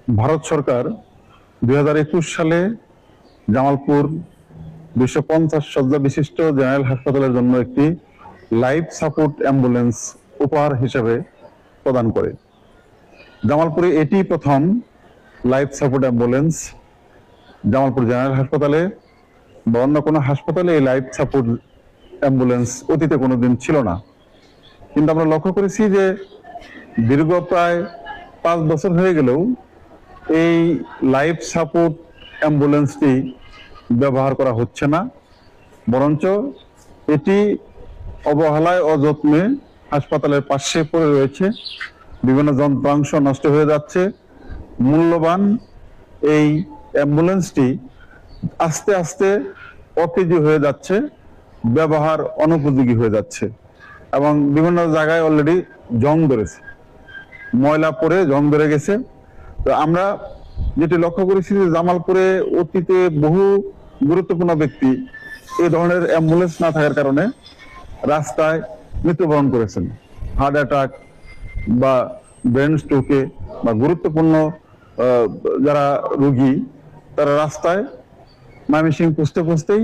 ভারত সরকার 2021 সালে জামালপুর 250 শয্যা বিশিষ্ট জেনারেল হাসপাতালের জন্য একটি লাইফ সাপোর্ট অ্যাম্বুলেন্স উপহার হিসেবে প্রদান করে। জামালপুরে এটি প্রথম life support ambulance. Jamalpur general হাসপাতালে বা অন্য কোনো হাসপাতালে এই লাইফ সাপোর্ট অ্যাম্বুলেন্স অতীতে কোনোদিন ছিল না। কিন্তু আমরা লক্ষ্য করেছি যে দীর্ঘ প্রায় 5 বছর হয়ে গেলেও এই লাইফ সাপোর্ট অ্যাম্বুলেন্সটি ব্যবহার করা হচ্ছে না, বরঞ্চ এটি অবহেলায় অযত্নে হাসপাতালের পাশে পড়ে রয়েছে। বিভিন্ন যন্ত্রাংশ নষ্ট হয়ে যাচ্ছে। মূল্যবান এই অ্যাম্বুলেন্সটি আস্তে আস্তে অকেজো হয়ে যাচ্ছে, ব্যবহার অনুপযোগী হয়ে যাচ্ছে এবং বিভিন্ন জায়গায় অলরেডি জং ধরেছে, ময়লা পড়ে জং ধরে গেছে। তো আমরা যেটি লক্ষ্য করেছি যে জামালপুরে অতীতে বহু গুরুত্বপূর্ণ ব্যক্তি এই ধরনের অ্যাম্বুলেন্স না থাকার কারণে রাস্তায় মৃত্যুবরণ করেছেন। হার্ট অ্যাটাক বা ব্রেন স্ট্রোকে বা গুরুত্বপূর্ণ যারা রোগী তারা রাস্তায় ময়মনসিংহ পৌঁছতেই,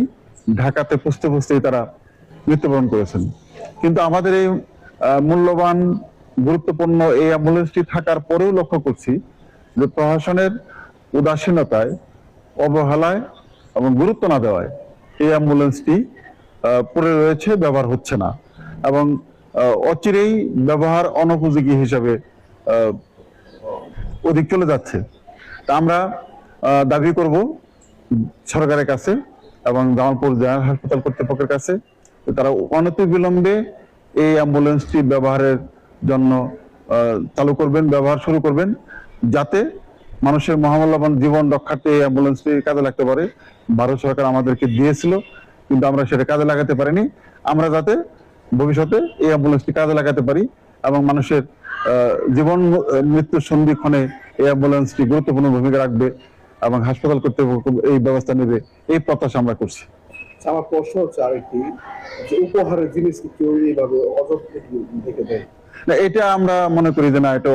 ঢাকাতে পৌঁছতেই তারা মৃত্যুবরণ করেছেন। কিন্তু আমাদের এই মূল্যবান গুরুত্বপূর্ণ এই অ্যাম্বুলেন্সটি থাকার পরেও লক্ষ্য করছি যে প্রশাসনের উদাসীনতায়, অবহেলায় এবং গুরুত্ব না দেওয়ায় এই অ্যাম্বুলেন্সটি পড়ে রয়েছে, ব্যবহার হচ্ছে না এবং অচিরেই ব্যবহার অনুপযোগী হিসাবে অধিক চলে যাচ্ছে। তা আমরা দাবি করব সরকারের কাছে এবং জামালপুর জেনারেল হাসপাতাল কর্তৃপক্ষের কাছে তারা অনতিবিলম্বে এই অ্যাম্বুলেন্সটি ব্যবহারের জন্য চালু করবেন, ব্যবহার শুরু করবেন, যাতে মানুষের মহামূল্যবান জীবন রক্ষার্থে এই অ্যাম্বুলেন্সটি কাজে লাগতে পারে। ভারত সরকার আমাদেরকে দিয়েছিল, কিন্তু আমরা সেটা কাজে লাগাতে পারিনি। আমরা যাতে ভবিষ্যতে এই অ্যাম্বুলেন্সটি কাজে লাগাতে পারি এবং মানুষের জীবন মৃত্যুর সন্ধিক্ষণে এই অ্যাম্বুলেন্সটি গুরুত্বপূর্ণ ভূমিকা রাখবে এবং হাসপাতাল কর্তৃপক্ষ এই ব্যবস্থা নেবে, এই প্রত্যাশা আমরা করছি। আমার প্রশ্ন হচ্ছে আরেকটি, যে উপহারের জিনিস কেউ এইভাবে অযত্নে রেখে দেয় না, এটা আমরা মনে করি যে না, এটা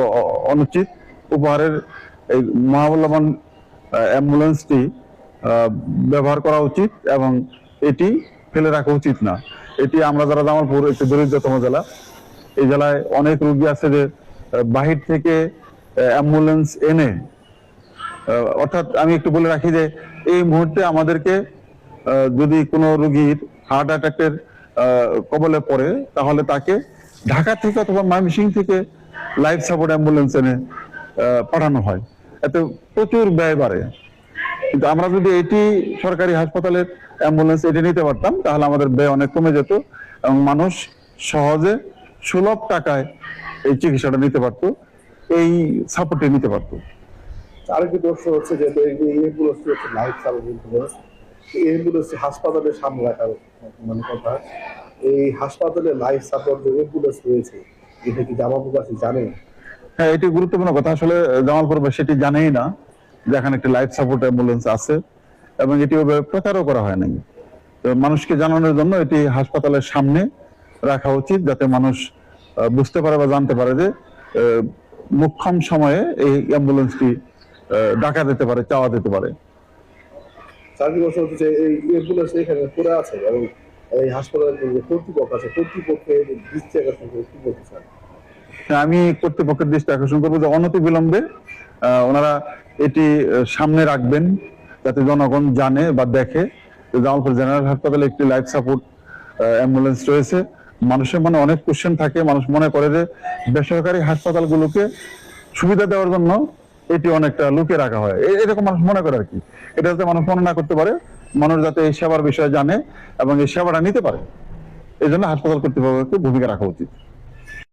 অনুচিত। উপহারের এই মহামূল্যবান অ্যাম্বুলেন্সটি ব্যবহার করা উচিত এবং এটি ফেলে রাখা উচিত না। এটি আমরা যারা জামালপুর একটি দরিদ্রতম জেলা, এই জেলায় অনেক রোগী আছে যে বাহির থেকে অ্যাম্বুলেন্স এনে, অর্থাৎ আমি একটু বলে রাখি যে এই মুহূর্তে আমাদেরকে যদি কোনো রোগীর হার্ট অ্যাটাকের কবলে পড়ে তাহলে তাকে ঢাকা থেকে অথবা ময়মনসিংহ থেকে লাইফ সাপোর্ট অ্যাম্বুলেন্স এনে পাঠানো হয়, এতে প্রচুর ব্যয় বাড়ে। কিন্তু আমরা যদি এটি সরকারি হাসপাতালের অ্যাম্বুলেন্স এটি নিতে পারতাম তাহলে আমাদের ব্যয় অনেক কমে যেত এবং মানুষ সহজে সুলভ টাকায় এই চিকিৎসাটা নিতে পারতো, এই সাপোর্টটি নিতে পারতো। আরেকটি প্রশ্ন হচ্ছে যে এম্বুলেন্স হচ্ছে লাইফ সাপোর্ট অ্যাম্বুলেন্স, এম্বুলেন্স হাসপাতালের সামনে রাখার মানে কথা, এই হাসপাতালে লাইফ সাপোর্ট অ্যাম্বুলেন্স রয়েছে, এটা কি জামালপুরবাসী জানে? হ্যাঁ, এটি গুরুত্বপূর্ণ কথা। আসলে জামালপুরবাসী সেটি জানেই না যে এখানে একটি লাইফ সাপোর্ট অ্যাম্বুলেন্স আছে এবং এটি প্রচারও করা হয় নাই। তো মানুষকে জানানোর জন্য এটি হাসপাতালের সামনে রাখা উচিত, যাতে মানুষ বুঝতে পারে বা জানতে পারে যে মোক্ষম সময়ে এই অ্যাম্বুলেন্সটি ডাকা যেতে পারে, চাওয়া যেতে পারে। চাকরি বছর হচ্ছে এই অ্যাম্বুলেন্স এখানে পড়ে আছে এবং এই হাসপাতালের যে কর্তৃপক্ষ আছে, কর্তৃপক্ষের দৃষ্টি আকর্ষণ করে কি বলতে চান? আমি কর্তৃপক্ষের দৃষ্টি আকর্ষণ করবো যে অনতিবিলম্বে ওনারা এটি সামনে রাখবেন, যাতে জনগণ জানে বা দেখে জামালপুর জেনারেল হাসপাতালে একটি লাইফ সাপোর্ট অ্যাম্বুলেন্স রয়েছে। মানুষের মনে অনেক কোশ্চেন থাকে, মানুষ মনে করে যে বেসরকারি হাসপাতালগুলোকে সুবিধা দেওয়ার জন্য এটি অনেকটা লুকিয়ে রাখা হয়, এরকম মানুষ মনে করে আর কি। এটা যাতে মানুষ মনে না করতে পারে, মানুষ যাতে এই সেবার বিষয়ে জানে এবং এই সেবাটা নিতে পারে, এই জন্য হাসপাতাল কর্তৃপক্ষকে ভূমিকা রাখা উচিত।